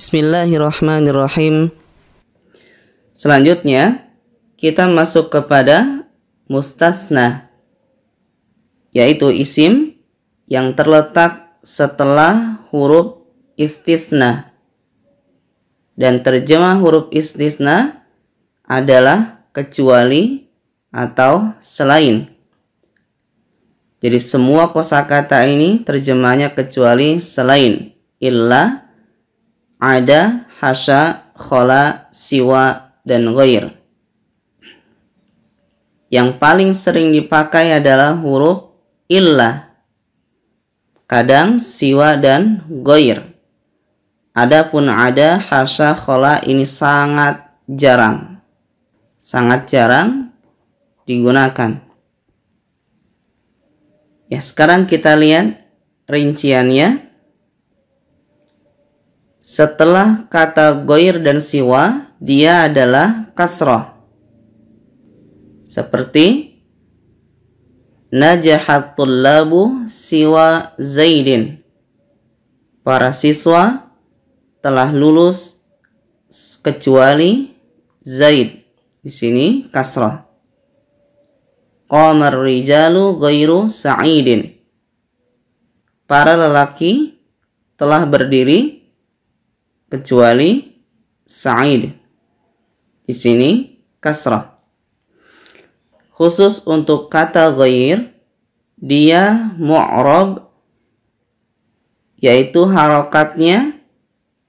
Bismillahirrahmanirrahim. Selanjutnya kita masuk kepada mustasna, yaitu isim yang terletak setelah huruf istisna. Dan terjemah huruf istisna adalah kecuali atau selain. Jadi semua kosakata ini terjemahnya kecuali selain. Illa, ada, hasya, khola, siwa, dan ghair. Yang paling sering dipakai adalah huruf illa, kadang siwa dan ghair. Adapun ada, hasya, khola ini sangat jarang digunakan. Ya, sekarang kita lihat rinciannya. Setelah kata ghair dan siwa, dia adalah kasrah. Seperti najahat tullabu siwa Zaidin. Para siswa telah lulus kecuali Zaid. Di sini kasrah. Qamar rijalu ghairu Sa'idin. Para lelaki telah berdiri kecuali Sa'id. Di sini kasrah. Khusus untuk kata ghair, dia mu'rab, yaitu harokatnya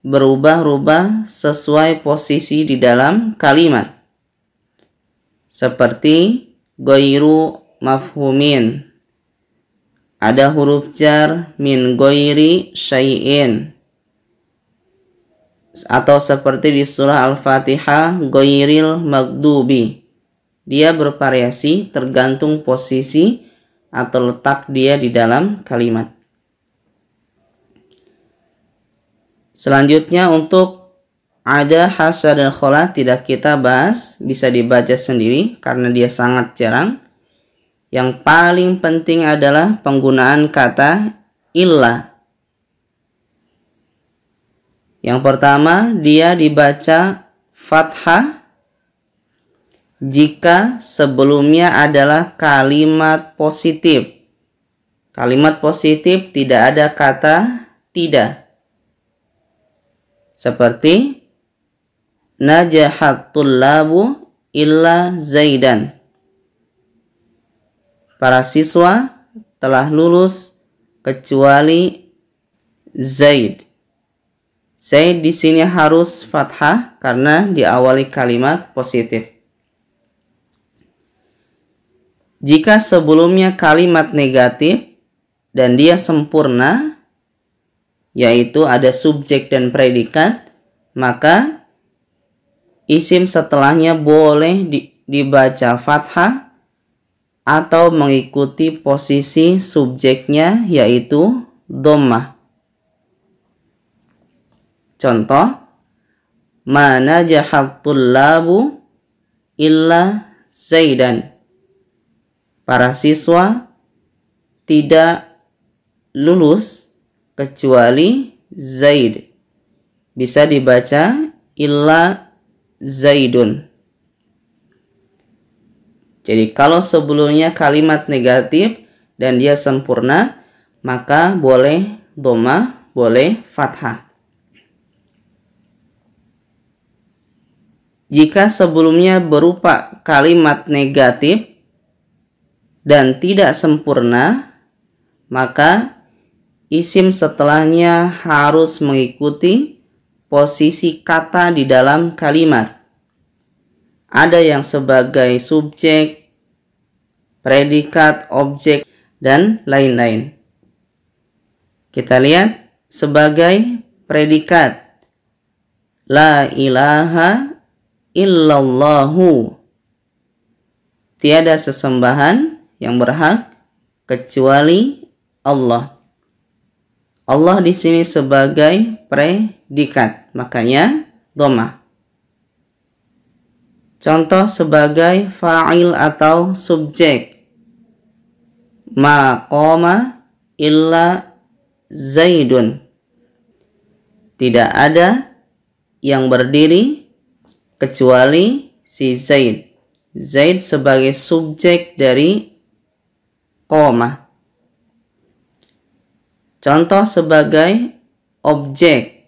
berubah-ubah sesuai posisi di dalam kalimat. Seperti ghairu mafhumin. Ada huruf jar min ghairi syai'in. Atau seperti di surah Al-Fatihah, ghairil magdubi. Dia bervariasi tergantung posisi atau letak dia di dalam kalimat. Selanjutnya untuk ada, hasya, dan khola tidak kita bahas. Bisa dibaca sendiri karena dia sangat jarang. Yang paling penting adalah penggunaan kata illa. Yang pertama, dia dibaca fathah jika sebelumnya adalah kalimat positif. Kalimat positif tidak ada kata tidak. Seperti najahat tullabu illa Zaidan. Para siswa telah lulus kecuali Zaid. Zaid di sini harus fathah karena diawali kalimat positif. Jika sebelumnya kalimat negatif dan dia sempurna, yaitu ada subjek dan predikat, maka isim setelahnya boleh dibaca fathah atau mengikuti posisi subjeknya, yaitu dhammah. Contoh, ma najahat tullabu illa Zaidan. Para siswa tidak lulus kecuali Zaid. Bisa dibaca illa Zaidun. Jadi kalau sebelumnya kalimat negatif dan dia sempurna, maka boleh dhammah, boleh fathah. Jika sebelumnya berupa kalimat negatif dan tidak sempurna, maka isim setelahnya harus mengikuti posisi kata di dalam kalimat. Ada yang sebagai subjek, predikat, objek, dan lain-lain. Kita lihat sebagai predikat. La ilaha illallahu. Tiada sesembahan yang berhak kecuali Allah. Allah di sini sebagai predikat, makanya dhammah. Contoh sebagai fa'il atau subjek. Ma qoma illa Zaidun. Tidak ada yang berdiri kecuali si Zaid. Zaid sebagai subjek dari qomah. Contoh sebagai objek.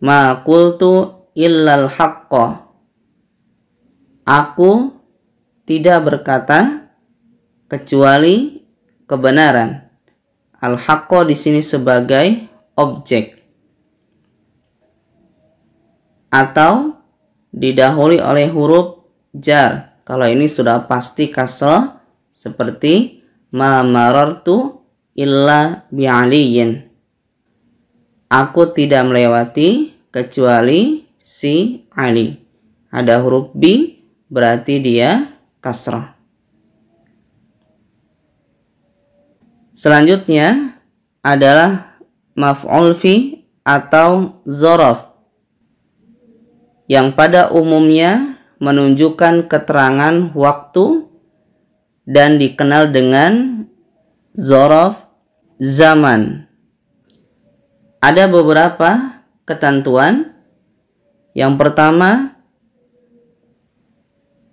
Ma qultu illal haqqa. Aku tidak berkata kecuali kebenaran. Al-haqqo di sini sebagai objek. Atau didahului oleh huruf jar. Kalau ini sudah pasti kasrah seperti ma marartu illa bi'aliyin. Aku tidak melewati kecuali si Ali. Ada huruf bi berarti dia kasrah. Selanjutnya adalah maf'ul fi atau dzaraf yang pada umumnya menunjukkan keterangan waktu dan dikenal dengan dzaraf zaman. Ada beberapa ketentuan. Yang pertama,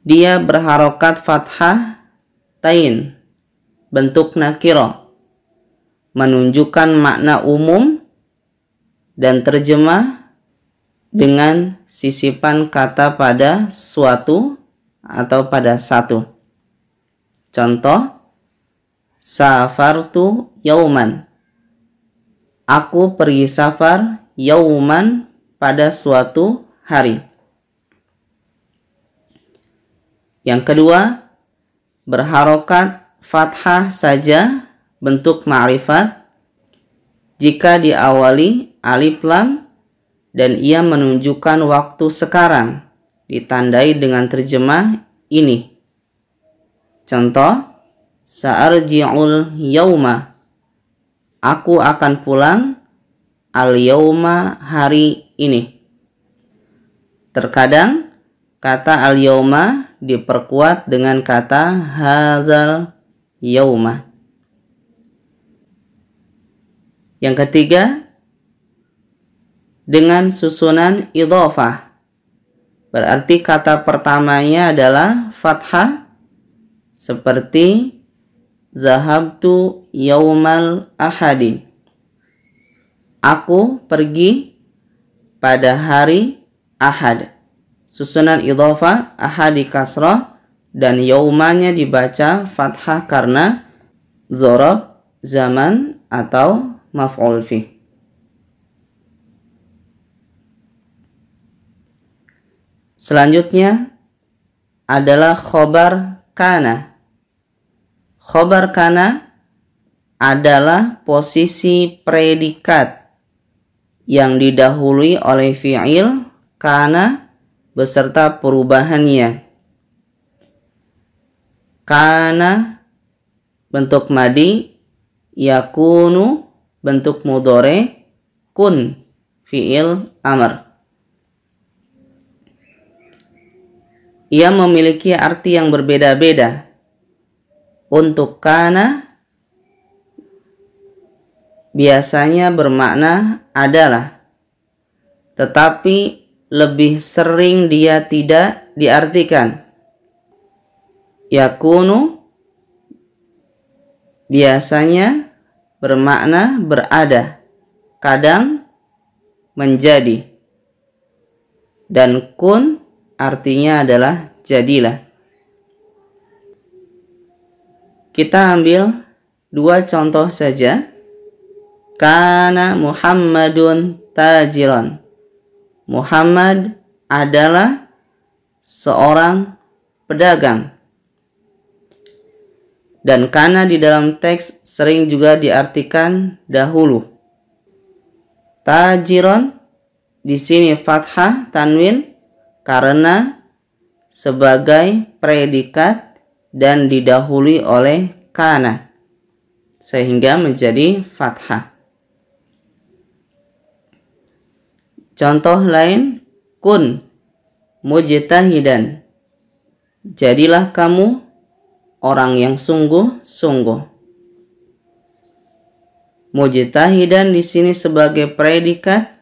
dia berharokat fathah tain, bentuk nakiro, menunjukkan makna umum dan terjemah dengan sisipan kata pada suatu atau pada satu. Contoh, safartu yauman. Aku pergi safar yauman pada suatu hari. Yang kedua, berharokat fathah saja bentuk ma'rifat jika diawali alif lam dan ia menunjukkan waktu sekarang, ditandai dengan terjemah ini. Contoh, sa'arji'ul yauma. Aku akan pulang al-yauma hari ini. Terkadang kata al-yauma diperkuat dengan kata hadzal yauma. Yang ketiga, dengan susunan idhofah. Berarti kata pertamanya adalah fathah seperti zahabtu yaumal ahadi. Aku pergi pada hari Ahad. Susunan idhofah ahadi kasrah dan yaumanya dibaca fathah karena dzaraf zaman atau maf'ul fi. Selanjutnya adalah khobar kana. Khobar kana adalah posisi predikat yang didahului oleh fi'il kana beserta perubahannya. Kana bentuk madi, yakunu bentuk mudhari, kun fi'il amr. Ia memiliki arti yang berbeda-beda. Untuk kana biasanya bermakna adalah, tetapi lebih sering dia tidak diartikan. Yakunu biasanya bermakna berada, kadang menjadi. Dan kun artinya adalah jadilah. Kita ambil dua contoh saja. Kana Muhammadun tajiran. Muhammad adalah seorang pedagang. Dan kana di dalam teks sering juga diartikan dahulu. Tajiran di sini fathah tanwin karena sebagai predikat dan didahului oleh kana sehingga menjadi fathah. Contoh lain, kun mujtahidan. Jadilah kamu orang yang sungguh-sungguh. Mujtahidan di sini sebagai predikat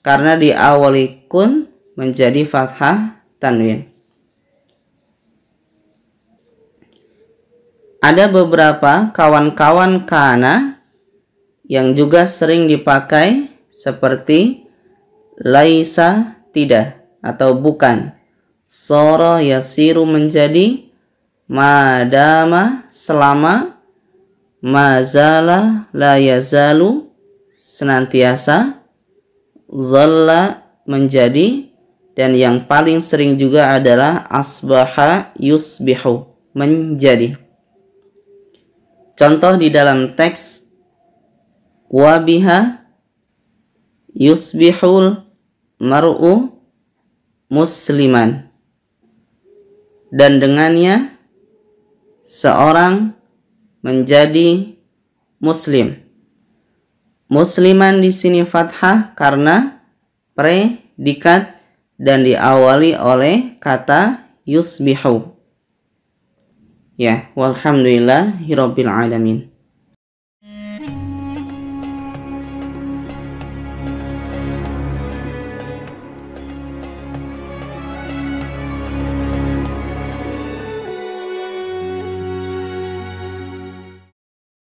karena diawali kun menjadi fathah tanwin. Ada beberapa kawan-kawan kana yang juga sering dipakai seperti laisa tidak atau bukan, soro yasiru menjadi, madama selama, mazala la yazalu senantiasa, zalla menjadi, dan yang paling sering juga adalah asbaha yusbihu menjadi. Contoh di dalam teks, wabiha yusbihul mar'u musliman, dan dengannya seorang menjadi muslim. Musliman di sini fathah karena predikat dan diawali oleh kata yusbihu. Ya, walhamdulillahirabbil alamin.